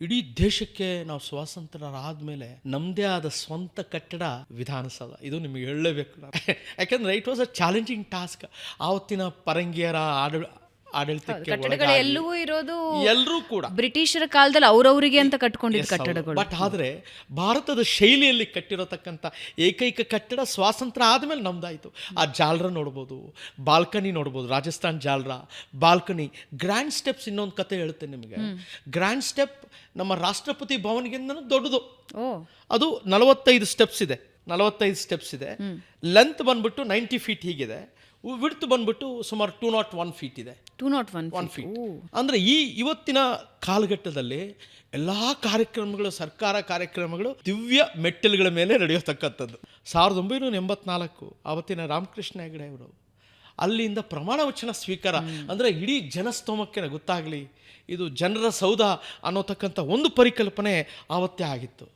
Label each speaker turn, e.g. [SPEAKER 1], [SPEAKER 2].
[SPEAKER 1] ಇಡೀ ದೇಶಕ್ಕೆ ನಾವು ಸ್ವಾತಂತ್ರ್ಯರಾದ್ಮೇಲೆ ನಮ್ಮದೇ ಆದ ಸ್ವಂತ ಕಟ್ಟಡ ವಿಧಾನಸೌಧ. ಇದು ನಿಮಗೆ ಹೇಳಲೇಬೇಕು ನಾನು. ಯಾಕಂದ್ರೆ it was a challenging task. ಆವತ್ತಿನ ಪರಂಗಿಯರ ಆಡಳಿತಕ್ಕೆ
[SPEAKER 2] ಕಟ್ಟಡಗಳು ಎಲ್ಲವೂ ಇರೋದು
[SPEAKER 1] ಎಲ್ಲರೂ ಕೂಡ
[SPEAKER 2] ಬ್ರಿಟಿಷರ ಕಾಲದಲ್ಲಿ ಅವ್ರವರಿಗೆ ಅಂತ ಕಟ್ಕೊಂಡಿದ್ದ ಕಟ್ಟಡಗಳು.
[SPEAKER 1] ಬಟ್ ಆದರೆ ಭಾರತದ ಶೈಲಿಯಲ್ಲಿ ಕಟ್ಟಿರತಕ್ಕಂಥ ಏಕೈಕ ಕಟ್ಟಡ ಸ್ವಾತಂತ್ರ್ಯ ಆದಮೇಲೆ ನಮ್ದಾಯಿತು. ಆ ಜಾಲ್ರ ನೋಡ್ಬೋದು, ಬಾಲ್ಕನಿ ನೋಡ್ಬೋದು, ರಾಜಸ್ಥಾನ್ ಜಾಲ್ರ ಬಾಲ್ಕನಿ. ಗ್ರ್ಯಾಂಡ್ ಸ್ಟೆಪ್ಸ್ ಇನ್ನೊಂದು ಕತೆ ಹೇಳ್ತೇನೆ ನಿಮಗೆ. ಗ್ರ್ಯಾಂಡ್ ಸ್ಟೆಪ್ ನಮ್ಮ ರಾಷ್ಟ್ರಪತಿ ಭವನ್ಗಿಂತ ದೊಡ್ಡದು. ಅದು 45 ಸ್ಟೆಪ್ಸ್ ಇದೆ. ಲೆಂತ್ ಬಂದ್ಬಿಟ್ಟು 90 ಫೀಟ್ ಹೀಗಿದೆ. ವಿಡ್ತ್ ಬಂದ್ಬಿಟ್ಟು ಸುಮಾರು 201 ಫೀಟ್ ಇದೆ.
[SPEAKER 2] 201
[SPEAKER 1] ಫೀಟ್ ಅಂದರೆ ಇವತ್ತಿನ ಕಾಲಘಟ್ಟದಲ್ಲಿ ಎಲ್ಲ ಕಾರ್ಯಕ್ರಮಗಳು, ಸರ್ಕಾರ ಕಾರ್ಯಕ್ರಮಗಳು ದಿವ್ಯ ಮೆಟ್ಟಿಲುಗಳ ಮೇಲೆ ನಡೆಯತಕ್ಕಂಥದ್ದು. 1984 ಆವತ್ತಿನ ರಾಮಕೃಷ್ಣ ಹೆಗಡೆ ಅವರು ಅಲ್ಲಿಂದ ಪ್ರಮಾಣ ವಚನ ಸ್ವೀಕಾರ. ಅಂದರೆ ಇಡೀ ಜನಸ್ತೋಮಕ್ಕೆ ಗೊತ್ತಾಗಲಿ ಇದು ಜನರ ಸೌಧ ಅನ್ನೋತಕ್ಕಂಥ ಒಂದು ಪರಿಕಲ್ಪನೆ ಆವತ್ತೇ ಆಗಿತ್ತು.